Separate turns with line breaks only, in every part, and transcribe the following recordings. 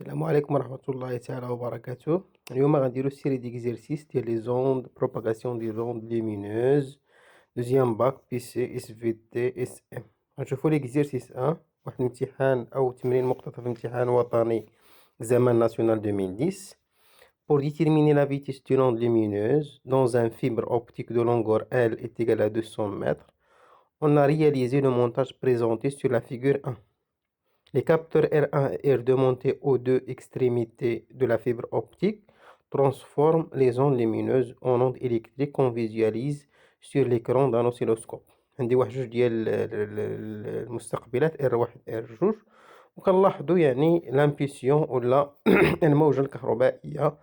السلام عليكم ورحمة الله تعالى وبركاته. اليوم غنديرو سيري ديكزيرسيس ديال لي زوند بروباغاسيون دي زوند لومينوز دوزيام باك بي سي اس في تي اس ام. غنشوفو ليكزيرسيس واحد الامتحان او تمرين مقتطف امتحان وطني زمان ناسيونال 2010. Pour déterminer la vitesse d'une onde lumineuse dans un fibre optique de longueur L est égal à 200 mètres, on a réalisé le montage présenté sur la figure 1. Les capteurs R1 et R2 montés aux deux extrémités de la fibre optique transforment les ondes lumineuses en ondes électriques qu'on visualise sur l'écran d'un oscilloscope. عندي واحد جوج ديال المستقبلات R1 R2 وكنلاحظوا يعني لامبيسيون ولا الموجة الكهربائية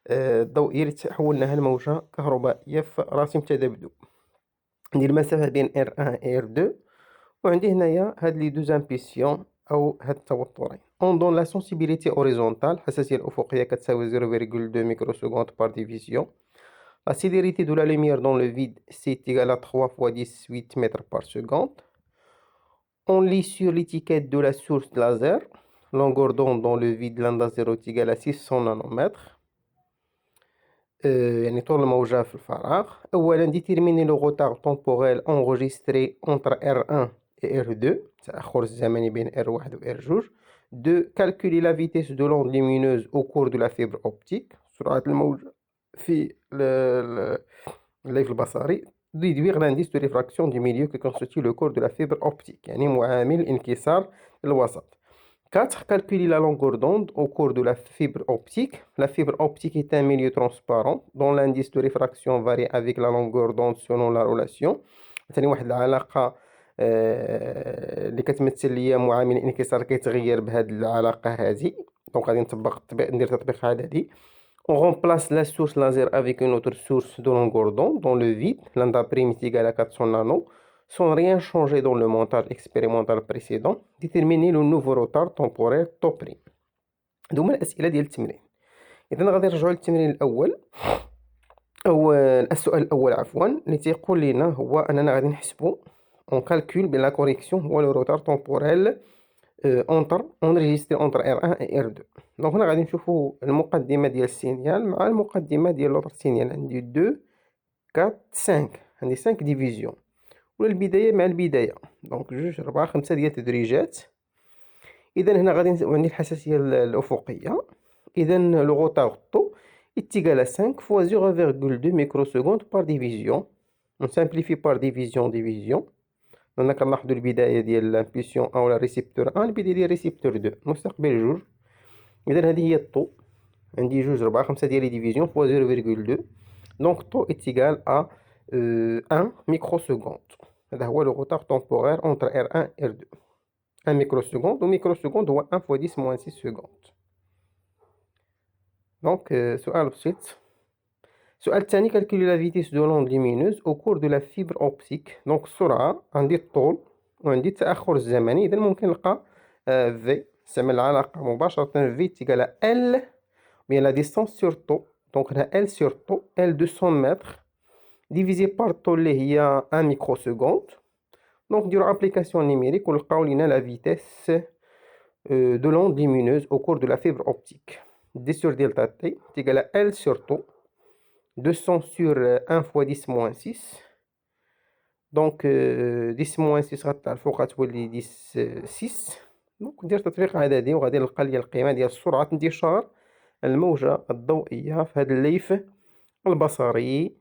الضوئية اللي تحولناها لموجة كهربائية في رسم تذبذب. عندي المسافة بين R1 و R2 وعندي هنايا هاد لي دوز امبيسيون أو هاد التوترين. On donne la sensibilité horizontale الحساسية الأفقية كتساوي 0,2 microsecondes par division. La célérité de la lumière dans le vide c'est égal à 3 fois 18 mètres par seconde. On lit sur l'étiquette de la source laser longueur d'onde dans le vide lambda 0 est égal à 600 nanomètres. يعني طول الموجة في الفراغ. أولا déterminer le retard temporel enregistré entre R1 et R2 التأخر الزمني بين R1 و R2. 2. Calculer la vitesse de l'onde lumineuse au cours de la fibre optique سرعة الموجة في الليف البصري. déduire l'indice de réfraction du milieu qui constitue le corps de la fibre optique يعني معامل انكسار الوسط. 4. Calculer la longueur d'onde au cours de la fibre optique. La fibre optique est un milieu transparent dont l'indice de réfraction varie avec la longueur d'onde selon la relation. ثاني واحد العلاقة اللي كتمثل ليا معامل الانكسار كيتغير بهاد العلاقة هذه. دونك غادي ندير تطبيق عددي. On remplace la source laser avec une autre source de longueur d'onde dans le vide. Lambda prime est égal à 400 nano. Sans rien changer dans le montage expérimental précédent. Déterminer le nouveau retard temporaire τ'. هذوما الأسئلة ديال التمرين. إذا غادي نرجعو للتمرين الأول أو السؤال الأول عفوا اللي تيقول لنا هو أننا غادي نحسبو on calcule bien la correction هو le retard temporel enregistré entre R1 et R2. دونك هنا غادي نشوفو المقدمة ديال السينيال مع المقدمة ديال لوطر سينيال. عندي 2 4 5 عندي 5 ديفيزيون ولا البداية مع البداية. دونك 2 4 5 ديال التدريجات. إذا هنا غادي عندي الحساسية الأفقية. إذا لو غوتار طو est égal à 5 fois 0,2 microsecondes par division. On simplifie par division. هنا كنلاحظوا البداية ديال لامبيسيون أو لا ريسيبتور 1 البداية ديال ريسيبتور 2 مستقبل جوج. إذا هذه هي الطو. عندي 2 4 5 ديال لي ديفيزيون فوا 0,2 دونك طو est égal à 1 microseconde. هذا هو لو غوتار temporaire entre R1 et R2. 1 microseconde و microseconde هو 1 fois 10 moins 6 secondes. دونك سؤال بسيط. السؤال الثاني calculer la vitesse de l'onde lumineuse au cours de la fibre optique. دونك السرعة عندي الطول وعندي التأخر الزمني. إذا ممكن نلقى في نستعمل العلاقة مباشرة في تيجال L bien la distance sur τ. دونك هنا L sur τ L 200 متر divisé par τ اللي هي 1 microseconde. دونك نديرو ابليكاسيون نيميريك ونلقاو لينا لا فيتيس de l'onde lumineuse au cours de la fibre optique. d sur delta t تيجال L sur τ 200 sur 1 fois 10 moins 6. دونك 10 moins 6 غطلع الفوق غتولي 6. دونك ندير تطبيق عددي وغادي نلقى ليا القيمة ديال سرعة انتشار الموجة الضوئية في هذا الليف البصري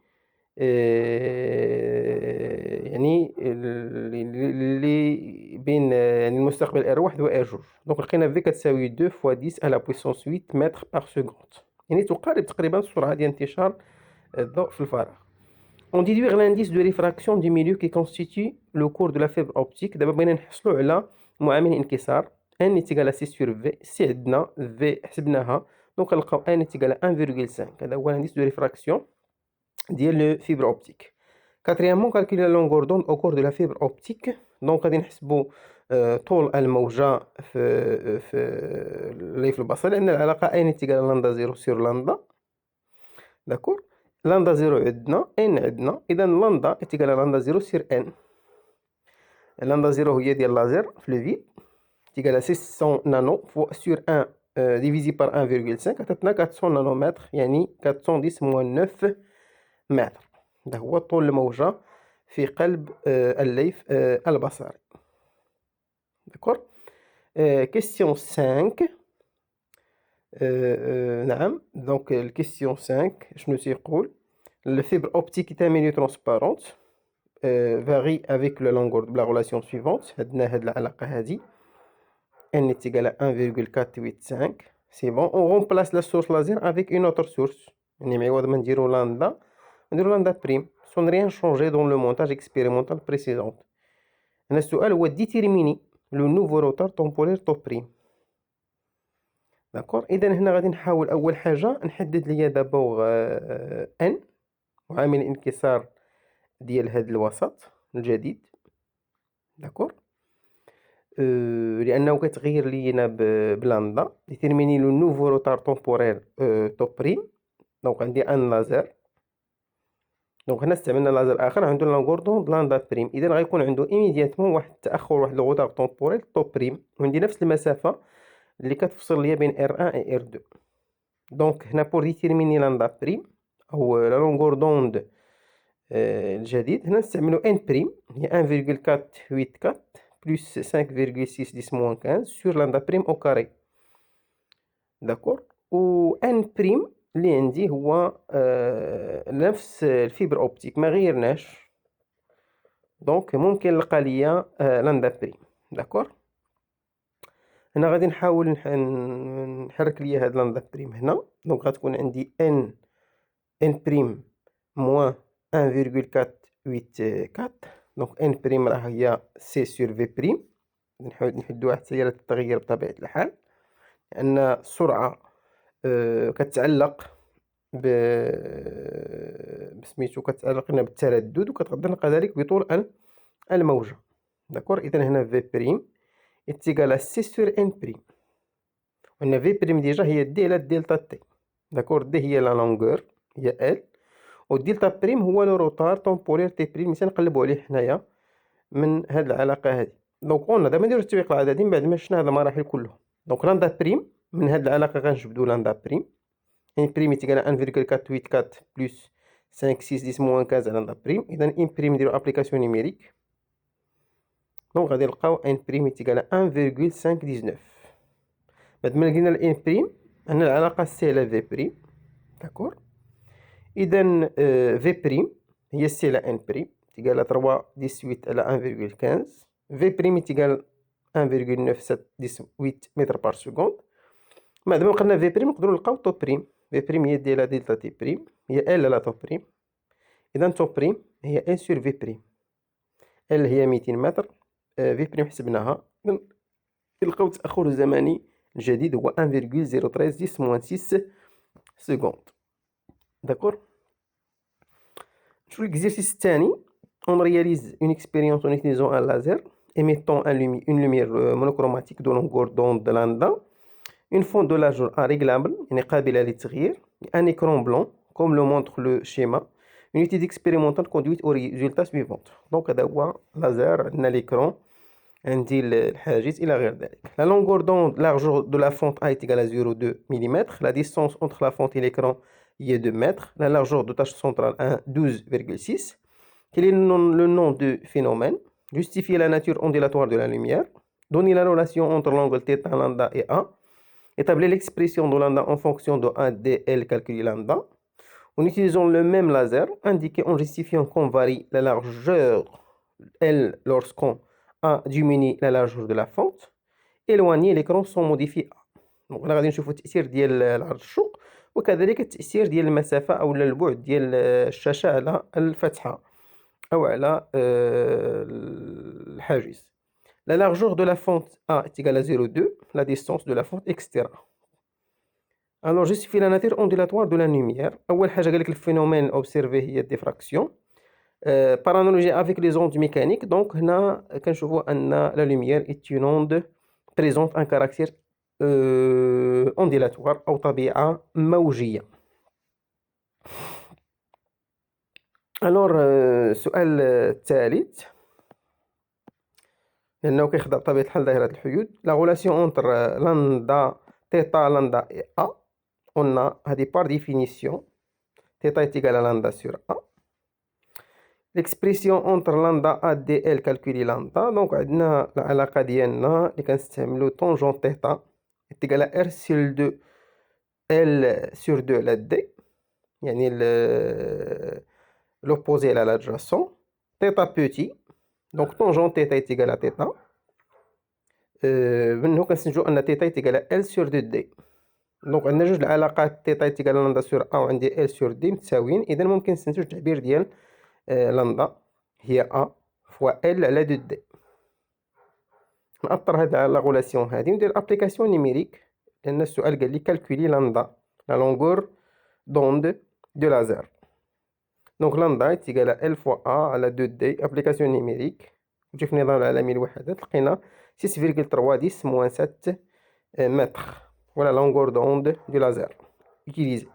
يعني اللي بين يعني المستقبل R1 و R2. دونك لقينا في كتساوي 2 fois 10 à la puissance 8 متر par seconde. يعني تقارب تقريبا السرعة ديال انتشار الضوء في الفراغ. On déduire l'indice de réfraction du milieu qui constitue le cours de la fibre optique. دابا بغينا نحصلوا على معامل الانكسار n est égal à 6 sur v. سي عندنا v حسبناها دونك كنلقاو n est égal à 1,5. هذا هو l'indice de réfraction ديال لو فيبر اوبتيك. كاتريامون calculer la longueur d'onde au cours de la fibre optique. دونك غادي نحسبوا طول الموجة في الليف البصري لأن العلاقة n est égal à lambda 0 sur lambda. داكور لامدا 0 عندنا ان عندنا. اذا لامدا est égal à lambda 0 sur n. لامدا 0 هي ديال لازر في لو فيد est égal à 600 nano sur 1 divisé par 1,5 عطاتنا 400 نانومتر، يعني 410 موان 9 متر. هذا هو طول الموجة في قلب الليف البصري. داكور. كيستيون 5. نعم، دونك الكيستيون 5 شنو تيقول؟ Le fibre optique est transparente varie avec le longueur de la relation suivante. عندنا هاد العلاقة هادي n est égal à 1,485. C'est bon. On remplace la source laser avec une autre source. يعني معوض ما نديرو لامدا نديرو لامدا بريم sans rien changer dans le montage expérimental précédent. هنا السؤال هو déterminer le nouveau rotor temporaire top prime. داكور. إذا هنا غادي نحاول أول حاجة نحدد ليا دابا n وعامل الانكسار ديال هاد الوسط الجديد. داكور. لأنه كتغير لينا بلامدا. ديتيرميني لو نوفو روتار تومبورير توب بريم. دونك عندي ان لازر، دونك هنا استعملنا لازر آخر عنده لانغوردون لامدا بريم، إذا غيكون عنده إيميدياتمون واحد التأخر، واحد لو روتار تومبورير توب بريم، وعندي نفس المسافة اللي كتفصل ليا بين R1 و R2. دونك هنا بور ديتيرميني لامدا بريم أو لا لونغور دوند الجديد، هنا نستعملو ان بريم هي 1,484 plus 5,6 moins 15 sur lambda prime au carré. داكور. و ان بريم اللي عندي هو نفس الفيبر اوبتيك ما غيرناش، دونك ممكن نلقى ليا لامدا بريم. داكور. هنا غادي نحاول نحرك ليا هاد لامدا بريم هنا، دونك غتكون عندي ان بريم موان 1,484. دونك ان بريم راه هي سي سور في بريم. نحاول نحدوها حتى هي تتغير بطبيعة الحال، لأن السرعة كتعلق بسميتو كتعلق هنا بالتردد، وكتعلق كذلك بطول الموجة. داكور. إذا هنا في بريم إتيكال سي سور ان بريم، وأن في بريم ديجا هي دي على دلتا تي. داكور. دي هي لا لونغور هي ال، والدلتا بريم هو لو روتار تومبورير تي بريم اللي تنقلبو عليه حنايا من هاد العلاقة هادي. دونك قلنا دابا نديرو التطبيق العددي من بعد ما شفنا هاد المراحل كلهم. دونك لامدا بريم من هاد العلاقة غنجبدو لامدا بريم، ان بريم تيقال 1,484 بلس 5,6 موان 15 على لامدا بريم. إذا ان بريم نديرو ابليكاسيون نيميريك، دونك غادي نلقاو ان بريم تيقال 1,519. بعد ما لقينا الان بريم عندنا العلاقة سي على في بريم. داكور. إذا في بريم هي سي على ان بريم تيقال 3 على 1,15. في بريم تيقال 1,978 متر بار سكوند. بعد ما لقينا في بريم نقدروا نلقاو توب بريم. في بريم هي ديال دلتا تي بريم هي ال على توب بريم. إذا توب بريم هي ان سور في بريم. ال هي 200 متر، في بريم حسبناها، نلقاو التأخر الزمني الجديد هو 1,013 موان 6 سكوند. داكور. نشوفو l'exercice الثاني. On réalise une expérience en utilisant un laser émettant une lumière monochromatique de longueur d'onde de lambda, une fente de largeur réglable يعني قابلة للتغيير, un écran blanc comme le montre le schéma. Une étude expérimentale conduite aux résultats suivants. Donc هذا هو لازر، عندنا l'écran، عندي الحاجز إلى غير ذلك. La longueur d'onde largeur de la fente A est égale à 0,2 mm. La distance entre la fente et l'écran est 2 mètres. La largeur de tâche centrale 12,6. Quel est le nom du phénomène? Justifier la nature ondulatoire de la lumière. Donner la relation entre l'angle θ lambda et A. Établir l'expression de lambda en fonction de A, D, L calculé lambda. En utilisant le même laser, indiquer en justifiant qu'on varie la largeur L lorsqu'on A diminue la largeur de la fente. Éloigner l'écran sans modifier A. Donc هنا غادي نشوفوا التأثير ديال العرض الشق، وكذلك التأثير ديال المسافة أو البعد ديال الشاشة على الفتحة أو على الحاجز. La largeur de la fente A est égale à 0,2, la distance de la fente, etc. Alors justifie la nature ondulatoire de la lumière. أول حاجة قال لك الفينومين observé هي الديفراكسيون. Par analogie avec les ondes mécaniques, donc هنا كنشوفوا أن la lumière est une onde présente un caractère ondulatoire أو طبيعة موجية. Alors السؤال الثالث لأنه كيخضع بطبيعة الحال دائرة الحدود. La relation entre lambda θ, lambda et A, on a par définition, θ est égal à lambda sur A. L'expression entre lambda A dl calculée lambda, donc عندنا العلاقة ديالنا اللي كنستعملو tangente θ est égal à R sur 2 L sur 2 la D, يعني l'opposé à l'adjacent, θ petit, donc tangente θ est égal à θ. من هنا كنستنتجو أن θ est égal à L sur 2 D. دونك عندنا جوج العلاقات θ est égal à lambda sur A وعندي L sur D متساويين، إذا ممكن نستنتج التعبير ديال لامدا هي A فوا L على 2 D. نأطر هاد لا غولاسيون هادي وندير ابليكاسيون نيميريك، لأن السؤال قال لي كالكولي لامدا لا لونغور دوند دو لازر. دونك لامدا est égal à L fois A على 2 D. ابليكاسيون نيميريك نمشيو في النظام العالمي للوحدات، لقينا 6,310 moins 7 mètres. Voilà longueur d'onde du laser utilisé.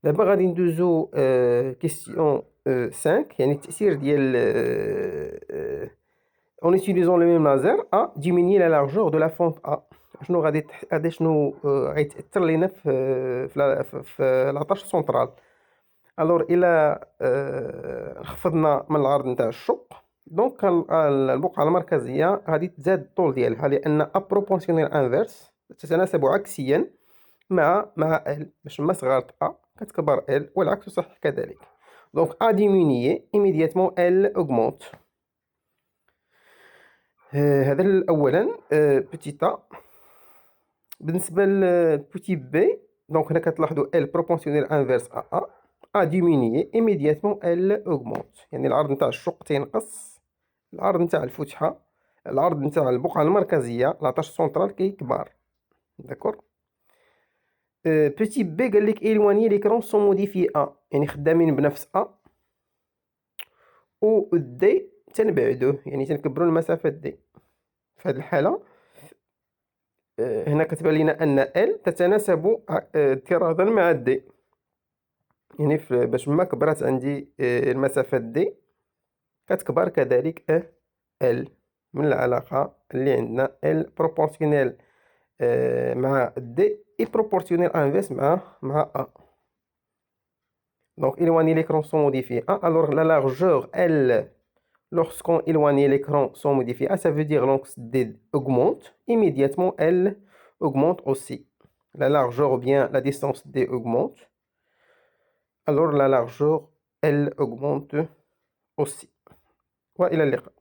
دابا غادي ندوزو question 5، يعني التأثير ديال en utilisant le même laser à diminuer la largeur de la fente A. شنو غيتأثر لينا في لاطاش سونطرال. الوغ إلا خفضنا من العرض نتاع الشق، دونك البقعة المركزية غادي تزاد الطول ديالها، لأن A بروبورسيونيل انفيرس تتناسب عكسيا مع L، باش ما صغرت A كتكبر L والعكس صحيح كذلك. دونك A diminué immédiatement L augmente. هذا أولا بوتي A. بالنسبة لبوتي B، دونك هنا كتلاحظوا L بروبورسيونيل انفيرس à A A diminué immédiatement L augmente، يعني العرض نتاع الشق تينقص، العرض نتاع الفتحة، العرض نتاع البقعة المركزية لاطاش سونطرال كيكبر. داكور. بوتي بي قال لك éloigner l'écran sans modifier A، يعني خدامين بنفس A و دي تنبعدوه، يعني تنكبروا المسافة دي. في هذه الحالة هنا كتبان لينا أن L تتناسب اضطرادا مع دي، يعني باش ما كبرات عندي المسافة دي كتكبر كذلك L، من العلاقة اللي عندنا L بروبورسيونيل مع D et proportionnel inverse مع A. Donc éloigner l'écran sans modifier A. Alors la largeur L, lorsqu'on éloigne l'écran sans modifier A, ça veut dire que D augmente, immédiatement L augmente aussi. La largeur ou bien la distance D augmente, alors la largeur L augmente aussi. وإلى اللقاء.